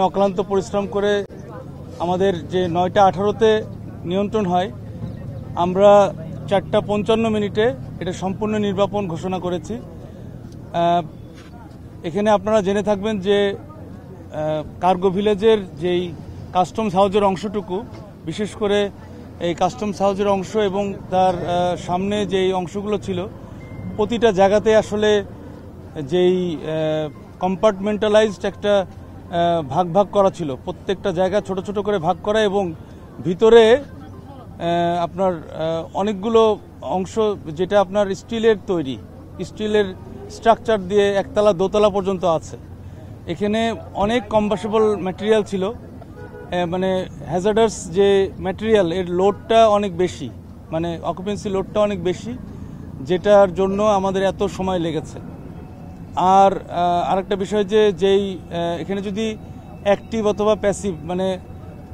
অক্লান্ত পরিশ্রম করে আমাদের যে 9টা 18-তে নিয়ন্ত্রণ হয়, আমরা 4টা 55 মিনিটে এটা সম্পূর্ণ নির্বাপন ঘোষণা করেছি। এখানে আপনারা জেনে থাকবেন যে কার্গো ভিলেজের যেই কাস্টমস হাউজের অংশটুকু, বিশেষ করে এই কাস্টমস হাউজের অংশ এবং তার সামনে যেই অংশগুলো ছিল, প্রতিটা জায়গাতে আসলে যেই কম্পার্টমেন্টালাইজড একটা ভাগ ভাগ করা ছিল, প্রত্যেকটা জায়গা ছোট ছোট করে ভাগ করা, এবং ভিতরে আপনার অনেকগুলো অংশ যেটা আপনার স্টিলের তৈরি, স্টিলের স্ট্রাকচার দিয়ে একতলা দোতলা পর্যন্ত আছে। এখানে অনেক কম্বাসেবল ম্যাটেরিয়াল ছিল, মানে হ্যাজার্ডাস যে ম্যাটেরিয়াল, এর লোডটা অনেক বেশি, মানে অকুপেন্সি লোডটা অনেক বেশি, যেটার জন্য আমাদের এত সময় লেগেছে। আর আরেকটা বিষয় যে যেই এখানে যদি অ্যাক্টিভ অথবা প্যাসিভ, মানে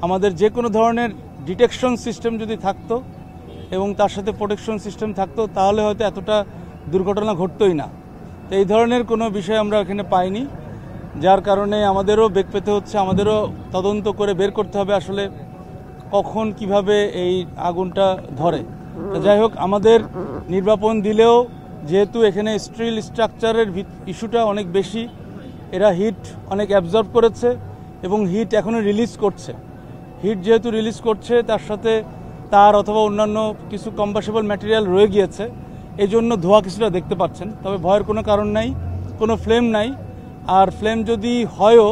আমাদের যে কোনো ধরনের ডিটেকশন সিস্টেম যদি থাকতো এবং তার সাথে প্রোটেকশন সিস্টেম থাকতো, তাহলে হয়তো এতটা দুর্ঘটনা ঘটতোই না। তো এই ধরনের কোনো বিষয় আমরা এখানে পাইনি, যার কারণে আমাদেরও বেগ পেতে হচ্ছে, আমাদেরও তদন্ত করে বের করতে হবে আসলে কখন কিভাবে এই আগুনটা ধরে। তো যাই হোক, আমাদের নির্বাপন দিলেও যেহেতু এখানে স্টিল স্ট্রাকচারের ইস্যুটা অনেক বেশি, এরা হিট অনেক অ্যাবজর্ব করেছে এবং হিট এখনও রিলিজ করছে। হিট যেহেতু রিলিজ করছে, তার সাথে তার অথবা অন্যান্য কিছু কম্বাসেবল ম্যাটেরিয়াল রয়ে গিয়েছে, এই জন্য ধোঁয়া কিছুটা দেখতে পাচ্ছেন। তবে ভয়ের কোনো কারণ নাই, কোনো ফ্লেম নাই। আর ফ্লেম যদি হয়ও,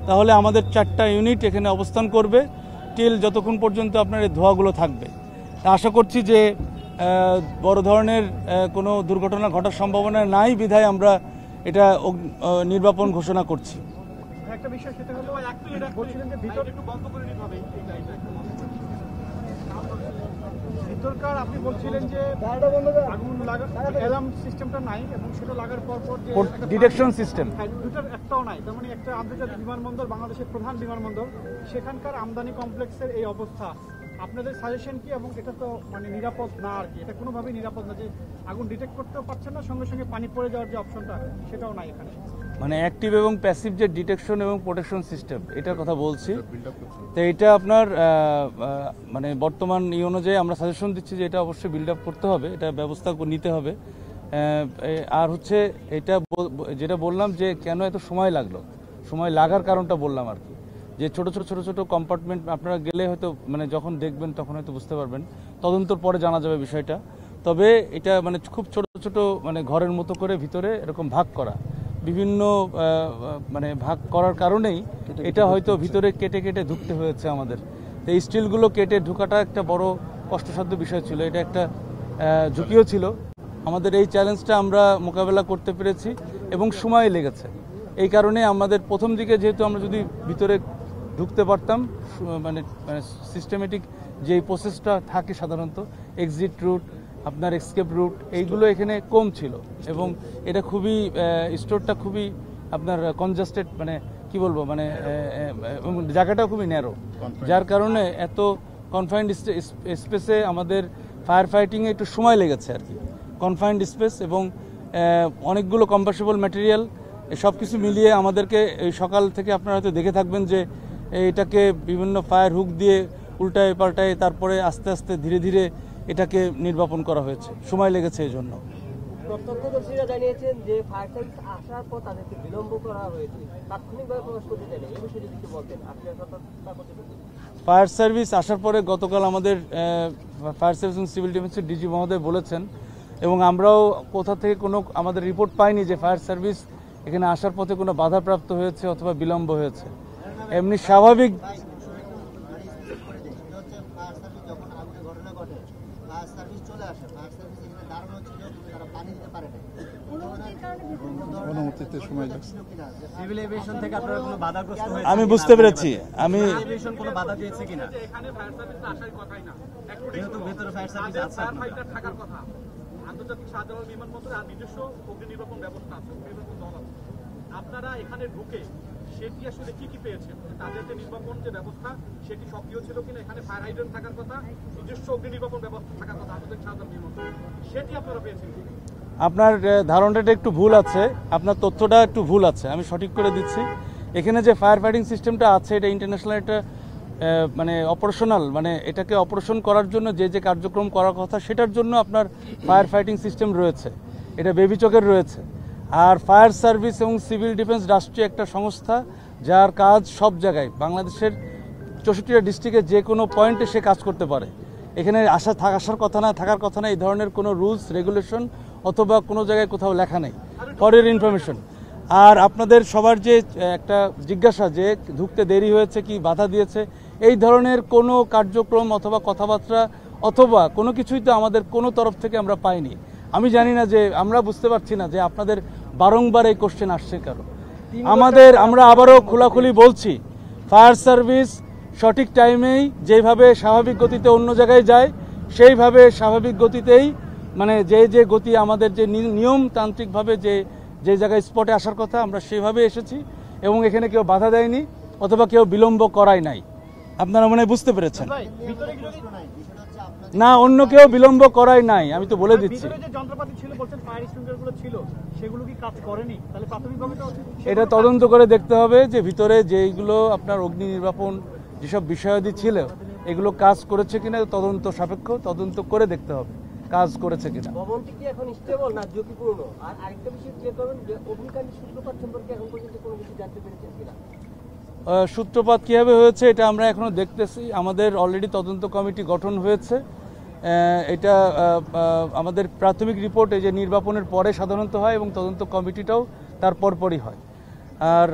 তাহলে আমাদের 4টা ইউনিট এখানে অবস্থান করবে টিল যতক্ষণ পর্যন্ত আপনার এই ধোঁয়াগুলো থাকবে। আশা করছি যে বড় ধরনের কোনো দুর্ঘটনা ঘটার সম্ভাবনা নাই, বিধায় আমরা এটা নির্বাপন ঘোষণা করছি। একটা বিষয় সেটা হলো বলছিলেন যে ভিতরকার আপনি বলছিলেন যে আগুন অ্যালার্ম সিস্টেমটা নাই এবং সেটা লাগার পর যে ডিটেকশন সিস্টেম দুটার একটাও নাই। তার মানে একটা আন্তর্জাতিক বিমানবন্দর, বাংলাদেশের প্রধান বিমানবন্দর, সেখানকার আমদানি কমপ্লেক্সের এই অবস্থা, আপনাদের সাজেশন কি? এবং এটা তো মানে নিরাপদ না আর কি, এটা কোনোভাবেই নিরাপদ না, যে আগুন ডিটেক্ট করতেও পারছেন না, সঙ্গে সঙ্গে পানি পড়ে যাওয়ার যে অপশনটা, সেটাও নাই এখানে। মানে অ্যাক্টিভ এবং প্যাসিভ যে ডিটেকশন এবং প্রোটেকশন সিস্টেম, এটার কথা বলছি। তো এটা আপনার মানে বর্তমান অনুযায়ী আমরা সাজেশন দিচ্ছি যে এটা অবশ্যই বিল্ড আপ করতে হবে, এটা ব্যবস্থা নিতে হবে। আর হচ্ছে এটা যেটা বললাম যে কেন এত সময় লাগলো, সময় লাগার কারণটা বললাম আর কি, যে ছোট ছোট কম্পার্টমেন্ট আপনারা গেলে হয়তো মানে যখন দেখবেন তখন হয়তো বুঝতে পারবেন, তদন্তর পরে জানা যাবে বিষয়টা। তবে এটা মানে খুব ছোট ছোট মানে ঘরের মতো করে ভিতরে এরকম ভাগ করা, বিভিন্ন মানে ভাগ করার কারণেই এটা হয়তো ভিতরে কেটে কেটে ঢুকতে হয়েছে আমাদের। তো এই স্টিলগুলো কেটে ঢোকাটা একটা বড় কষ্টসাধ্য বিষয় ছিল, এটা একটা ঝুঁকিও ছিল। আমাদের এই চ্যালেঞ্জটা আমরা মোকাবেলা করতে পেরেছি এবং সময় লেগেছে। এই কারণে আমাদের প্রথম দিকে যেহেতু আমরা যদি ভিতরে ঢুকতে পারতাম, মানে সিস্টেমেটিক যে প্রসেসটা থাকে সাধারণত, এক্সিট রুট, আপনার এসকেপ রুট, এইগুলো এখানে কম ছিল এবং এটা খুবই স্টোরটা খুবই আপনার কনজাস্টেড, মানে কি বলবো, মানে জায়গাটা খুবই ন্যারো, যার কারণে এত কনফাইন্ড স্পেসে আমাদের ফায়ার ফাইটিংয়ে একটু সময় লেগেছে আর কি। কনফাইন্ড স্পেস এবং অনেকগুলো কম্বাসেবল ম্যাটেরিয়াল, সব কিছু মিলিয়ে আমাদেরকে এই সকাল থেকে আপনারা হয়তো দেখে থাকবেন যে এটাকে বিভিন্ন ফায়ার হুক দিয়ে উল্টায় পাল্টায়, তারপরে আস্তে আস্তে ধীরে ধীরে এটাকে নির্বাপন করা হয়েছে, সময় লেগেছে এই জন্য। প্রত্যক্ষদর্শীরা জানিয়েছেন যে ফায়ার সার্ভিস আসার পর তাদেরকে বিলম্ব করা হয়েছে, তাৎক্ষণিকভাবে প্রকাশ করতে চাইলে এই বিষয়ে যদি কিছু বলতেন। ফায়ার সার্ভিস আসার পরে গতকাল আমাদের ফায়ার সার্ভিস এবং সিভিল ডিফেন্সের ডিজি মহোদয় বলেছেন, এবং আমরাও কোথা থেকে কোনো আমাদের রিপোর্ট পাইনি যে ফায়ার সার্ভিস এখানে আসার পথে কোনো বাধাপ্রাপ্ত হয়েছে অথবা বিলম্ব হয়েছে। এমনি স্বাভাবিক আমি বুঝতে পেরেছি। আমি আন্তর্জাতিক শাহজালাল বিমানবন্দরে আর নিজস্ব অগ্নি নির্বাপন ব্যবস্থা আছে, আপনারা এখানে ঢুকে সেটি আসলে কি পেয়েছেন? তাদের যে নির্বাপন যে ব্যবস্থা সেটি সক্রিয় ছিল কিনা? এখানে ফায়ার হাইড্রেন্ট থাকার কথা, নিজস্ব অগ্নি নির্বাপন ব্যবস্থা থাকার কথা আন্তর্জাতিক শাহজালাল বিমানবন্দরে, সেটি আপনারা পেয়েছেন? আপনার ধারণাটা একটু ভুল আছে, আপনার তথ্যটা একটু ভুল আছে, আমি সঠিক করে দিচ্ছি। এখানে যে ফায়ার ফাইটিং সিস্টেমটা আছে এটা ইন্টারন্যাশনাল একটা মানে অপারেশনাল, মানে এটাকে অপারেশন করার জন্য যে যে কার্যক্রম করার কথা সেটার জন্য আপনার ফায়ার ফাইটিং সিস্টেম রয়েছে, এটা বেবি চকের রয়েছে। আর ফায়ার সার্ভিস এবং সিভিল ডিফেন্স রাষ্ট্রীয় একটা সংস্থা যার কাজ সব জায়গায় বাংলাদেশের 64টা ডিস্ট্রিক্টে যে কোনো পয়েন্টে সে কাজ করতে পারে। এখানে আসার কথা না, থাকার কথা না, এই ধরনের কোনো রুলস রেগুলেশন অথবা কোনো জায়গায় কোথাও লেখা নেই, ফর ইউর ইনফরমেশন। আর আপনাদের সবার যে একটা জিজ্ঞাসা যে ঢুকতে দেরি হয়েছে কি বাধা দিয়েছে, এই ধরনের কোনো কার্যক্রম অথবা কথাবার্তা অথবা কোনো কিছুই তো আমাদের কোনো তরফ থেকে আমরা পাইনি। আমি জানি না যে, আমরা বুঝতে পারছি না যে আপনাদের বারংবার এই কোশ্চেন আসছে কারো। আমরা আবারও খোলাখুলি বলছি, ফায়ার সার্ভিস সঠিক টাইমেই যেভাবে স্বাভাবিক গতিতে অন্য জায়গায় যায় সেইভাবে স্বাভাবিক গতিতেই, মানে যে গতি আমাদের যে নিয়মতান্ত্রিকভাবে যে জায়গায় স্পটে আসার কথা আমরা সেভাবে এসেছি এবং এখানে কেউ বাধা দেয়নি অথবা কেউ বিলম্ব করাই নাই। আপনারা মনে হয় বুঝতে পেরেছেন না, অন্য কেউ বিলম্ব করাই নাই, আমি তো বলে দিচ্ছি। এটা তদন্ত করে দেখতে হবে যে ভিতরে যেগুলো আপনার অগ্নি নির্বাপন যেসব বিষয়াদি ছিল এগুলো কাজ করেছে কিনা, তদন্ত সাপেক্ষ তদন্ত করে দেখতে হবে কাজ করেছে কিনা। ভবনটি কি এখন স্টেবল না ঝুঁকিপূর্ণ? আর আরেকটা বিষয় ক্লিয়ার করবেন যে অগ্নিকাণ্ডের সূত্রপাত সম্পর্কে এখন পর্যন্ত কোনো কিছু জানতে পেরেছেন কিনা? সূত্রপাত কিভাবে হয়েছে এটা আমরা এখনো দেখতেছি। আমাদের অলরেডি তদন্ত কমিটি গঠন হয়েছে। এটা আমাদের প্রাথমিক রিপোর্ট এই যে নির্বাপনের পরে সাধারণত হয় এবং তদন্ত কমিটিটাও তার পরপরই হয়। আর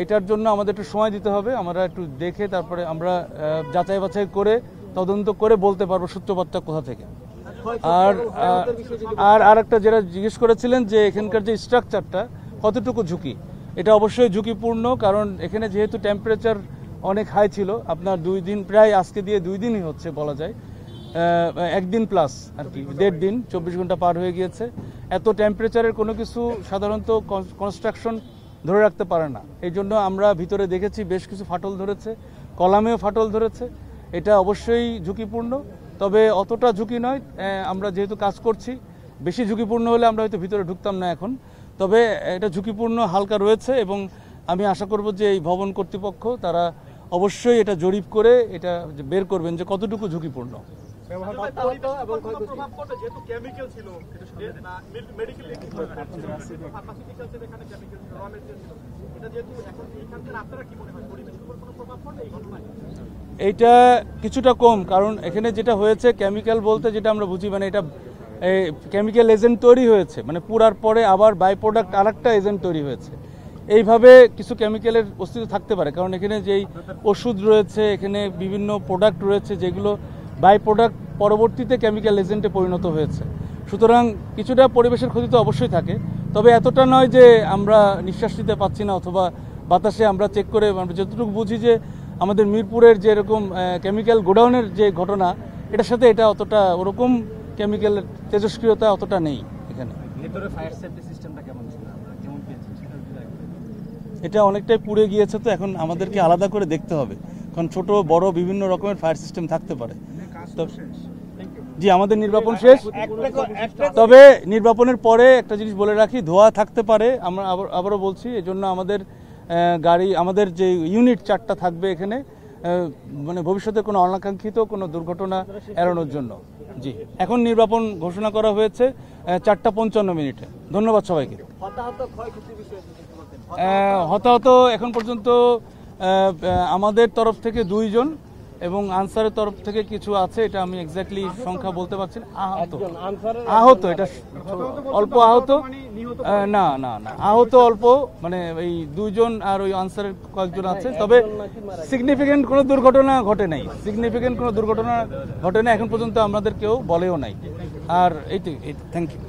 এটার জন্য আমাদের একটু সময় দিতে হবে, আমরা একটু দেখে তারপরে আমরা যাচাই বাছাই করে তদন্ত করে বলতে পারবো সূত্রপাতটা কোথা থেকে। আর একটা যেটা জিজ্ঞেস করেছিলেন যে এখানকার যে স্ট্রাকচারটা কতটুকু ঝুঁকি, এটা অবশ্যই ঝুঁকিপূর্ণ, কারণ এখানে যেহেতু টেম্পারেচার অনেক হাই ছিল, আপনার 2 দিন প্রায় আজকে দিয়ে 2 দিনই হচ্ছে বলা যায়, 1 দিন প্লাস আর কি, 1.5 দিন, 24 ঘন্টা পার হয়ে গিয়েছে। এত টেম্পারেচারের কোনো কিছু সাধারণত কনস্ট্রাকশন ধরে রাখতে পারে না। এই জন্য আমরা ভিতরে দেখেছি বেশ কিছু ফাটল ধরেছে, কলামেও ফাটল ধরেছে। এটা অবশ্যই ঝুঁকিপূর্ণ, তবে অতটা ঝুঁকি নয়। আমরা যেহেতু কাজ করছি, বেশি ঝুঁকিপূর্ণ হলে আমরা হয়তো ভিতরে ঢুকতাম না এখন, তবে এটা ঝুঁকিপূর্ণ হালকা রয়েছে এবং আমি আশা করব যে এই ভবন কর্তৃপক্ষ তারা অবশ্যই এটা জরিপ করে এটা বের করবেন যে কতটুকু ঝুঁকিপূর্ণ। এইটা কিছুটা কম, কারণ এখানে যেটা হয়েছে কেমিক্যাল বলতে যেটা আমরা বুঝি, মানে এটা কেমিক্যাল এজেন্ট তৈরি হয়েছে, মানে পুরার পরে আবার বাই প্রোডাক্ট আরেকটা এজেন্ট তৈরি হয়েছে। এইভাবে কিছু কেমিক্যালের অস্তিত্ব থাকতে পারে, কারণ এখানে যেই ওষুধ রয়েছে, এখানে বিভিন্ন প্রোডাক্ট রয়েছে যেগুলো বাই প্রোডাক্ট পরবর্তীতে কেমিক্যাল এজেন্টে পরিণত হয়েছে। সুতরাং কিছুটা পরিবেশের ক্ষতি তো অবশ্যই থাকে, তবে এতটা নয় যে আমরা নিঃশ্বাস নিতে পাচ্ছি না অথবা বাতাসে আমরা চেক করে আমরা যতটুকু বুঝি যে আমাদের মিরপুরের যে এরকম কেমিক্যাল গোডাউনের যে ঘটনা, এটার সাথে এটা অতটা ওরকম কেমিক্যালের তেজস্ক্রিয়তা অতটা নেই এখানে। এটা অনেকটাই পুড়ে গিয়েছে, তো এখন আমাদেরকে আলাদা করে দেখতে হবে, কারণ ছোট বড় বিভিন্ন রকমের ফায়ার সিস্টেম থাকতে পারে। জি, আমাদের নির্বাপন শেষ, তবে নির্বাপনের পরে একটা জিনিস বলে রাখি, ধোঁয়া থাকতে পারে। আমরা আবারও বলছি, এজন্য আমাদের গাড়ি, আমাদের যে ইউনিট 4টা থাকবে এখানে, মানে ভবিষ্যতে কোনো অনাকাঙ্ক্ষিত কোনো দুর্ঘটনা এড়ানোর জন্য। জি, এখন নির্বাপন ঘোষণা করা হয়েছে 4:55। ধন্যবাদ সবাইকে। হতাহত এখন পর্যন্ত আমাদের তরফ থেকে 2 জন এবং আনসারের তরফ থেকে কিছু আছে, এটা আমি এক্স্যাক্টলি সংখ্যা বলতে পারছি না। আহত এটা অল্প আহত, না না না আহত অল্প, মানে এই 2 জন আর ওই আনসারের কয়েকজন আছে, তবে সিগনিফিকেন্ট কোনো দুর্ঘটনা ঘটে নাই, এখন পর্যন্ত আমাদের কেউ বলেও নাই। আর এই তো, থ্যাংক ইউ।